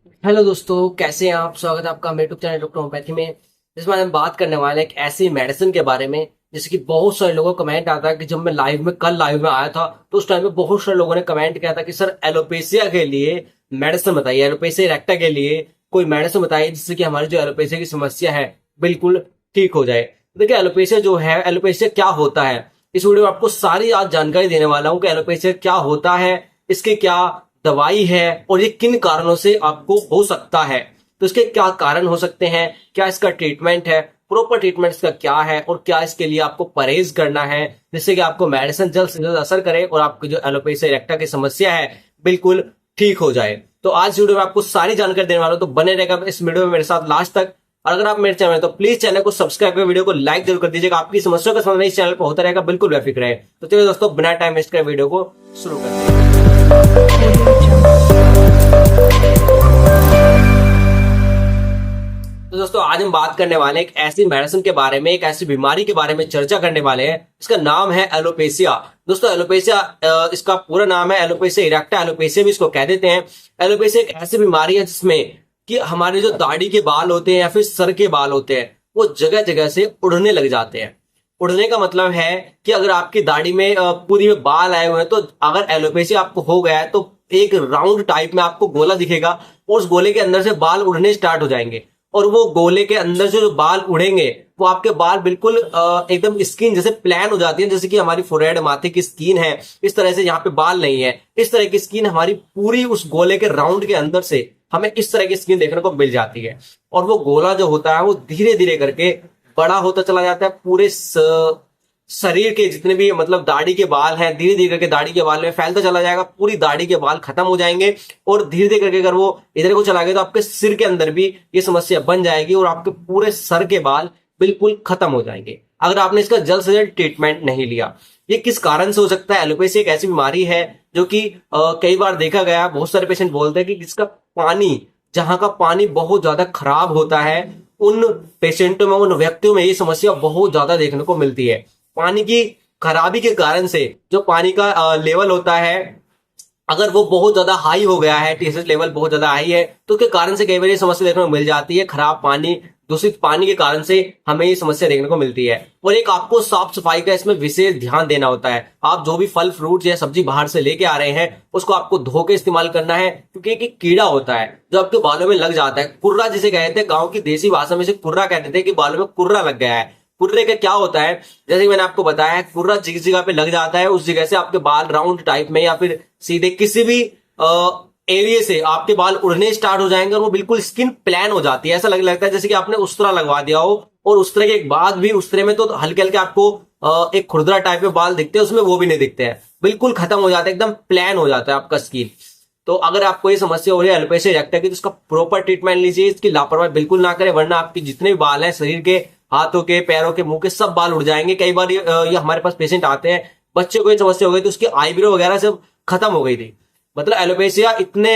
Hello दोस्तों, कैसे हैं आप। स्वागत है आपका मेरे यूट्यूब चैनल डॉक्टर होम्योपैथी में। जिसमें हम बात करने वाले हैं एक ऐसी मेडिसिन के बारे में जैसे कि बहुत सारे लोगों का कमेंट आता है कि जब मैं कल लाइव में आया था तो उस टाइम में बहुत सारे लोगों ने कमेंट किया था कि सर एलोपेशिया के लिए मेडिसिन बताइए, एलोपेशिया रेक्टा के लिए कोई मेडिसिन बताइए जिससे कि हमारी जो एलोपेशिया की समस्या है बिल्कुल ठीक हो जाए। देखिए एलोपेशिया जो है, एलोपेशिया क्या होता है, इस वीडियो में आपको सारी आज जानकारी देने वाला हूँ कि एलोपेशिया क्या होता है, इसके क्या दवाई है और ये किन कारणों से आपको हो सकता है। तो इसके क्या कारण हो सकते हैं, क्या इसका ट्रीटमेंट है, प्रॉपर ट्रीटमेंट इसका क्या है और क्या इसके लिए आपको परहेज करना है जिससे कि आपको मेडिसिन जल्द से जल्द असर करे और आपकी जो एलोपेशिया रेक्टा की समस्या है बिल्कुल ठीक हो जाए। तो आज वीडियो में आपको सारी जानकारी देने वाला हूं, तो बने रहेगा इस वीडियो में मेरे साथ लास्ट तक। और अगर आप मेरे चैनल में तो प्लीज चैनल को सब्सक्राइब कर वीडियो को लाइक जरूर कर दीजिएगा। आपकी समस्या का समाधान इस चैनल पर होता रहेगा, बिल्कुल बेफिक्र रहे। तो चलिए दोस्तों, बिना टाइम वेस्ट कर वीडियो को शुरू करते हैं। तो दोस्तों, आज हम बात करने वाले हैं एक ऐसी मेडिसिन के बारे में, एक ऐसी बीमारी के बारे में चर्चा करने वाले हैं। इसका नाम है एलोपेशिया। दोस्तों एलोपेशिया, इसका पूरा नाम है एलोपेशिया इरेक्टा, एलोपेशिया भी इसको कह देते हैं। एलोपेशिया एक ऐसी बीमारी है जिसमें कि हमारे जो दाढ़ी के बाल होते हैं या फिर सर के बाल होते हैं वो जगह जगह से उड़ने लग जाते हैं। उड़ने का मतलब है कि अगर आपकी दाढ़ी में पूरी में बाल आए हुए हैं तो अगर एलोपेशिया आपको हो गया है तो एक राउंड टाइप में आपको गोला दिखेगा और उस गोले के अंदर से बाल उड़ने स्टार्ट हो जाएंगे। और वो गोले के अंदर से जो बाल उड़ेंगे वो आपके बाल बिल्कुल एकदम स्किन जैसे प्लान हो जाती है, जैसे कि हमारी फोरहेड माथे की स्किन है इस तरह से, यहाँ पे बाल नहीं है इस तरह की स्किन हमारी पूरी उस गोले के राउंड के अंदर से हमें इस तरह की स्किन देखने को मिल जाती है। और वो गोला जो होता है वो धीरे धीरे करके बड़ा होता चला जाता है। पूरे शरीर के जितने भी मतलब दाढ़ी के बाल हैं धीरे धीरे करके दाढ़ी के बाल में फैलता चला जाएगा, पूरी दाढ़ी के बाल खत्म हो जाएंगे। और धीरे धीरे करके अगर वो इधर को चला गया तो आपके सिर के अंदर भी ये समस्या बन जाएगी और आपके पूरे सर के बाल बिल्कुल खत्म हो जाएंगे अगर आपने इसका जल्द से जल्द ट्रीटमेंट नहीं लिया। ये किस कारण से हो सकता है? एलोपेशिया एक ऐसी बीमारी है जो कि कई बार देखा गया, बहुत सारे पेशेंट बोलते हैं कि जिसका पानी, जहां का पानी बहुत ज्यादा खराब होता है उन पेशेंटों में, उन व्यक्तियों में ये समस्या बहुत ज्यादा देखने को मिलती है। पानी की खराबी के कारण से जो पानी का लेवल होता है अगर वो बहुत ज्यादा हाई हो गया है, टीएसएच लेवल बहुत ज्यादा हाई है तो उसके कारण से कई बार ये समस्या देखने को मिल जाती है। खराब पानी, दूषित पानी के कारण से हमें ये समस्या देखने को मिलती है। और एक आपको साफ सफाई का इसमें विशेष ध्यान देना होता है। आप जो भी फल फ्रूट या सब्जी बाहर से लेके आ रहे हैं उसको आपको धो के इस्तेमाल करना है, क्योंकि एक कीड़ा होता है जो आपके बालों में लग जाता है। कुर्रा जिसे कहते हैं, गाँव की देसी भाषा में से कुर्रा कहते थे कि बालों में कुर्रा लग गया है। कुर्रे का क्या होता है, जैसे कि मैंने आपको बताया, कुर्रा जिस जगह पे लग जाता है उस जगह से आपके बाल राउंड टाइप में या फिर सीधे किसी भी एरिया से आपके बाल उड़ने स्टार्ट हो जाएंगे और वो बिल्कुल स्किन प्लान हो जाती है। ऐसा लगता है जैसे कि आपने उस्तरा लगवा दिया हो और उस्तरे के बाद भी उस्तरे में तो हल्के हल्के आपको एक खुरदरा टाइप में बाल दिखते हैं, उसमें वो भी नहीं दिखते हैं, बिल्कुल खत्म हो जाता है, एकदम प्लान हो जाता है आपका स्किन। तो अगर आपको ये समस्या हो रही है एलोपेशिया रेक्टा की तो इसका प्रॉपर ट्रीटमेंट लीजिए, इसकी लापरवाही बिल्कुल ना करें, वरना आपके जितने भी बाल हैं शरीर के, हाथों के, पैरों के, मुंह के, सब बाल उड़ जाएंगे। कई बार ये हमारे पास पेशेंट आते हैं, बच्चे को ये समस्या हो गई तो उसकी आईब्रो वगैरह सब खत्म हो गई थी। मतलब एलोपेशिया इतने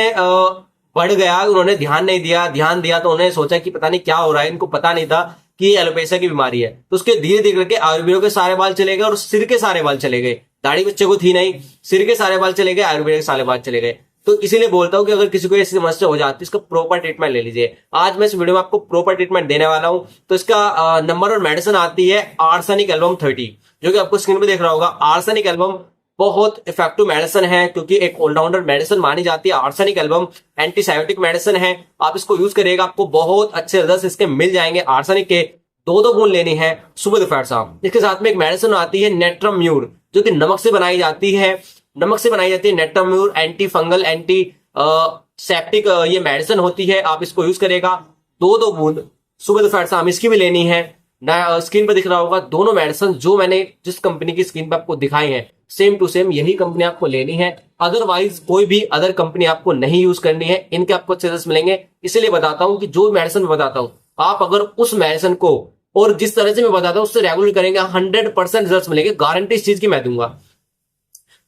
बढ़ गया, उन्होंने ध्यान नहीं दिया, ध्यान दिया तो उन्होंने सोचा कि पता नहीं क्या हो रहा है, इनको पता नहीं था कि ये एलोपेशिया की बीमारी है। तो उसके धीरे धीरे करके आईब्रो के सारे बाल चले गए और सिर के सारे बाल चले गए। दाढ़ी बच्चे को थी नहीं, सिर के सारे बाल चले गए, आईब्रो के सारे बाल चले गए। तो इसीलिए बोलता हूं कि अगर किसी को ऐसी समस्या हो जाती है इसका प्रॉपर ट्रीटमेंट ले लीजिए। आज मैं इस वीडियो में आपको प्रॉपर ट्रीटमेंट देने वाला हूं। तो इसका नंबर और मेडिसिन आती है आर्सेनिक एल्बम 30, जो कि आपको स्क्रीन पे देख रहा होगा। आर्सेनिक एल्बम बहुत इफेक्टिव मेडिसिन है क्योंकि एक ऑलराउंडर मेडिसिन मानी जाती है। आर्सेनिक एल्बम एंटीसाइकोटिक मेडिसिन है, आप इसको यूज करिएगा, आपको बहुत अच्छे रिजल्ट इसके मिल जाएंगे। आर्सेनिक के 2-2 बूंद लेनी है सुबह दोपहर शाम। इसके साथ में एक मेडिसिन आती है नेट्रम्यूर, जो कि नमक से बनाई जाती है। नमक से बनाई जाती है natrum mur, anti fungal, anti septic ये मेडिसिन होती है, आप इसको यूज करेगा। 2-2 बूंद सुबह दोपहर शाम इसकी भी लेनी है। स्क्रीन पर दिख रहा होगा दोनों मेडिसिन जो मैंने जिस कंपनी की स्क्रीन पर आपको दिखाई है सेम टू सेम यही कंपनी आपको लेनी है। अदरवाइज कोई भी अदर कंपनी आपको नहीं यूज करनी है, इनके आपको रिजल्ट मिलेंगे। इसलिए बताता हूं कि जो मेडिसिन मैं बताता हूं आप अगर उस मेडिसिन को और जिस तरह से मैं बताता हूं उससे रेगुलर करेंगे 100% रिजल्ट मिलेंगे, गारंटी इस चीज की मैं दूंगा।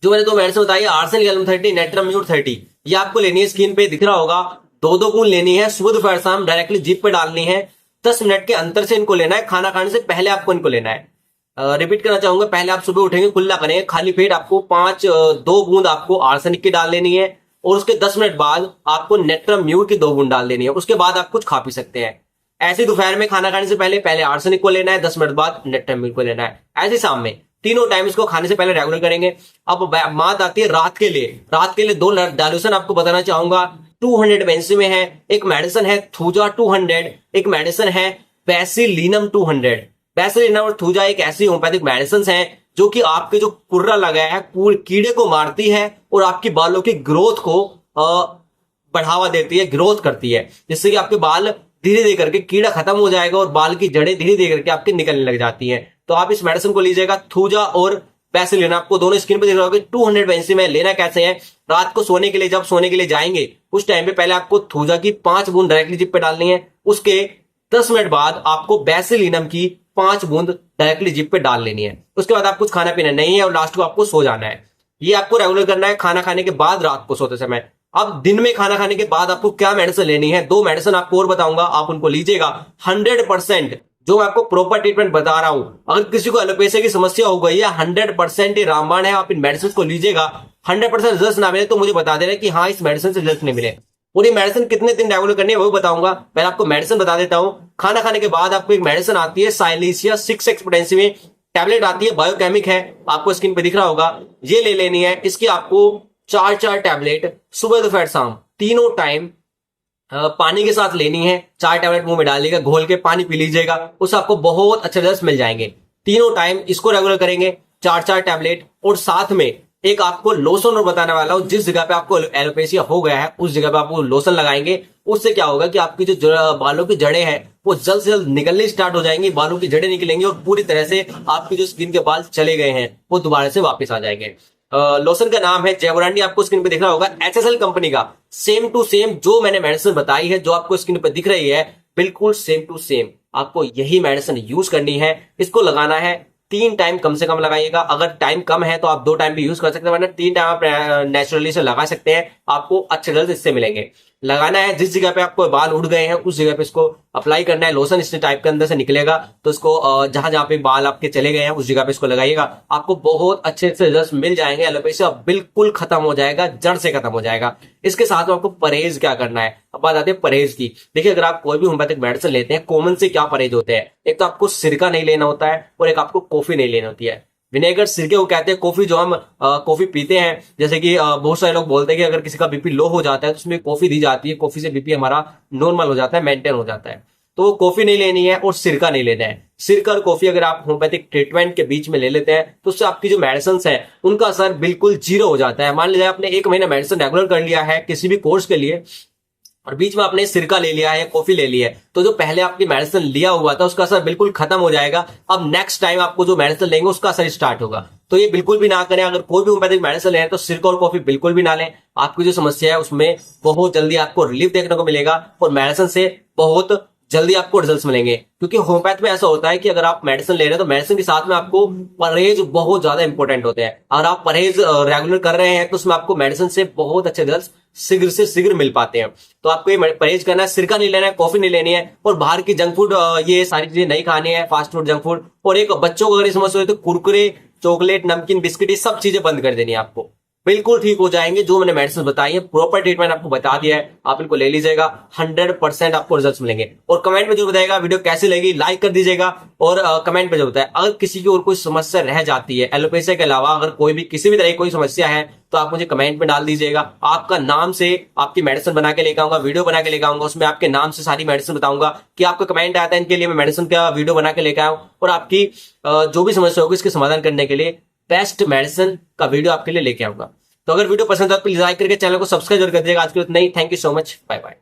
जो मैंने 2 मेडिसिन बताई, आर्सेनिक एल्बम 30, नेट्रम्यूर 30, ये आपको लेनी है, स्क्रीन पे दिख रहा होगा। 2-2 बूंद लेनी है सुबह दोपहर शाम, डायरेक्टली जीभ पे डालनी है। 10 मिनट के अंतर से इनको लेना है, खाना खाने से पहले आपको इनको लेना है। रिपीट करना चाहूंगा, पहले आप सुबह उठेंगे, कुल्ला करेंगे, खाली पेट आपको 2 बूंद आपको आर्सेनिक की डाल लेनी है। और उसके 10 मिनट बाद आपको नेट्रम म्यूट की 2 बूंद डाल देनी है। उसके बाद आप कुछ खा पी सकते हैं। ऐसे दोपहर में खाना खाने से पहले पहले आर्सेनिक को लेना है, 10 मिनट बाद नेट्रम म्यूट को लेना है। ऐसे शाम में तीनों टाइम इसको खाने से पहले रेगुलर करेंगे। अब बात आती है रात के लिए। रात के लिए 2 डायल्यूशन आपको बताना चाहूंगा। 200 बेंसी में है, एक मेडिसिन है थूजा 200, एक मेडिसिन है बेसिलिनम 200। बेसिलिनम और थूजा एक ऐसी होम्योपैथिक मेडिसिन है जो कि आपके जो कुर्रा लगा है कीड़े को मारती है और आपकी बालों की ग्रोथ को बढ़ावा देती है, ग्रोथ करती है, जिससे कि आपके बाल धीरे धीरे करके कीड़ा खत्म हो जाएगा और बाल की जड़ें धीरे धीरे करके आपके निकलने लग जाती हैं। तो आप इस मेडिसिन को लीजिएगा, थूजा और बेसिलिनम। आपको दोनों स्क्रीन पे दिख रहा होगा। 200 बेंसी में लेना कैसे है, रात को सोने के लिए जब सोने के लिए जाएंगे उस टाइम पे पहले आपको थूजा की 5 बूंद डायरेक्टली जिप पे डालनी है। उसके 10 मिनट बाद आपको बेसिलिनम की 5 बूंद डायरेक्टली जिप पे डाल लेनी है। उसके बाद आप कुछ खाना पीना नहीं है और लास्ट को आपको सो जाना है। ये आपको रेगुलर करना है खाना खाने के बाद रात को सोते समय। अब दिन में खाना खाने के बाद आपको क्या मेडिसिन लेनी है, 2 मेडिसिन आपको और बताऊंगा, आप उनको लीजिएगा। 100% जो मैं आपको प्रॉपर ट्रीटमेंट बता रहा हूं, अगर किसी को एलोपेशिया की समस्या हो गई है 100% ये रामबाण है। आप इन मेडिसिन को लीजिएगा। 100% रिजल्ट ना मिले तो मुझे बता देना कि हाँ इस मेडिसिन से रिजल्ट नहीं मिले। और ये मेडिसिन कितने दिन रेगुलर करनी है वो बताऊंगा। पहले आपको मेडिसिन बता देता हूं। खाना खाने के बाद आपको एक मेडिसिन आती है साइलेंसिया 6x पोटेंसी में टैबलेट आती है, बायोकेमिक है, आपको स्क्रीन पे दिख रहा होगा। ये ले लेनी है। इसकी आपको 4 टैबलेट सुबह दोपहर शाम तीनों टाइम पानी के साथ लेनी है। 4 टैबलेट मुंह में डालिएगा, घोल के पानी पी लीजिएगा, उससे आपको बहुत अच्छे रिजल्ट मिल जाएंगे। तीनों टाइम इसको रेगुलर करेंगे, 4 टैबलेट। और साथ में एक आपको लोशन और बताने वाला हूं। जिस जगह पे आपको एलोपेशिया हो गया है उस जगह पे आपको लोशन लगाएंगे। उससे क्या होगा कि आपकी जो बालों की जड़ें हैं वो जल्द से जल्द निकलनी स्टार्ट हो जाएंगी, बालों की जड़ें निकलेंगी और पूरी तरह से आपकी जो स्किन के बाल चले गए हैं वो दोबारा से वापस आ जाएंगे। लोशन का नाम है जयवरांडी, आपको स्क्रीन पे दिख रहा होगा, HSL कंपनी का। सेम टू सेम जो मैंने मेडिसिन बताई है, जो आपको स्क्रीन पे दिख रही है, बिल्कुल सेम टू सेम आपको यही मेडिसिन यूज करनी है। इसको लगाना है 3 टाइम कम से कम लगाइएगा। अगर टाइम कम है तो आप 2 टाइम भी यूज कर सकते हैं, वरना 3 टाइम आप नेचुरली से लगा सकते हैं। आपको अच्छे रिजल्ट इससे मिलेंगे। लगाना है जिस जगह पे आपको बाल उड़ गए हैं उस जगह पे इसको अप्लाई करना है। लोशन इस टाइप के अंदर से निकलेगा, तो इसको जहां जहां पे बाल आपके चले गए हैं उस जगह पे इसको लगाइएगा। आपको बहुत अच्छे से रिजल्ट मिल जाएंगे। एलोपेशिया बिल्कुल खत्म हो जाएगा, जड़ से खत्म हो जाएगा। इसके साथ में आपको परहेज क्या करना है। अब बात आती है परहेज की। देखिए अगर आप कोई भी होम्योपैथिक मेडिसिन लेते हैं, कॉमन से क्या परहेज होते हैं, एक तो आपको सिरका नहीं लेना होता है और एक आपको कॉफी नहीं लेनी होती है। विनेगर सिरके को कहते हैं, कॉफी जो हम कॉफी पीते हैं, जैसे कि बहुत सारे लोग बोलते हैं कि अगर किसी का बीपी लो हो जाता है तो उसमें कॉफी दी जाती है, कॉफी से बीपी हमारा नॉर्मल हो जाता है, मेंटेन हो जाता है। तो कॉफी नहीं लेनी है और सिरका नहीं लेना है। सिरका और कॉफी अगर आप होम्योपैथिक ट्रीटमेंट के बीच में ले लेते हैं तो उससे आपकी जो मेडिसिन है उनका असर बिल्कुल 0 हो जाता है। मान लीजिए आपने 1 महीना मेडिसिन रेगुलर कर लिया है किसी भी कोर्स के लिए और बीच में आपने सिरका ले लिया है, कॉफी ले ली है, तो जो पहले आपकी मेडिसिन लिया हुआ था उसका असर बिल्कुल खत्म हो जाएगा। अब नेक्स्ट टाइम आपको जो मेडिसिन लेंगे उसका असर स्टार्ट होगा। तो ये बिल्कुल भी ना करें। अगर कोई भी होम्योपैथिक मेडिसिन लें तो सिरका और कॉफी बिल्कुल भी ना लें। आपकी जो समस्या है उसमें बहुत जल्दी आपको रिलीफ देखने को मिलेगा और मेडिसिन से बहुत जल्दी आपको रिजल्ट्स मिलेंगे। क्योंकि होम्योपैथ में ऐसा होता है कि अगर आप मेडिसिन ले रहे हैं तो मेडिसिन के साथ में आपको परहेज बहुत ज्यादा इंपॉर्टेंट होते हैं। अगर आप परहेज रेगुलर कर रहे हैं तो उसमें आपको मेडिसिन से बहुत अच्छे रिजल्ट शीघ्र से शीघ्र मिल पाते हैं। तो आपको ये परहेज करना है, सिरका नहीं लेना है, कॉफी नहीं लेनी है और बाहर की जंक फूड ये सारी चीजें नहीं खानी है, फास्ट फूड, जंक फूड। और एक बच्चों को अगर समस्या हो तो कुरकुरे, चॉकलेट, नमकीन, बिस्किट, ये सब चीजें बंद कर देनी है आपको। बिल्कुल ठीक हो जाएंगे। जो मैंने मेडिसिन बताई है, प्रॉपर ट्रीटमेंट आपको बता दिया है, आप इनको ले लीजिएगा। 100% आपको रिजल्ट्स मिलेंगे। और कमेंट में जो बताएगा वीडियो कैसी लगी, लाइक कर दीजिएगा और कमेंट में जो बताए। अगर किसी की और कोई समस्या रह जाती है एलोपेशिया के अलावा, अगर कोई भी किसी भी तरह की कोई समस्या है तो आप मुझे कमेंट में डाल दीजिएगा। आपका नाम से आपकी मेडिसिन बना के लेकर आऊंगा, वीडियो बना के लेकर आऊंगा, उसमें आपके नाम से सारी मेडिसिन बताऊंगा कि आपका कमेंट आता है, इनके लिए मैं मेडिसिन का वीडियो बना के लेकर आऊं और आपकी जो भी समस्या होगी इसके समाधान करने के लिए बेस्ट मेडिसिन का वीडियो आपके लिए लेके आऊंगा। तो अगर वीडियो पसंद है तो प्लीज लाइक करके चैनल को सब्सक्राइब जरूर कर दीजिएगा। आज के लिए इतना ही। Thank you so much, bye bye.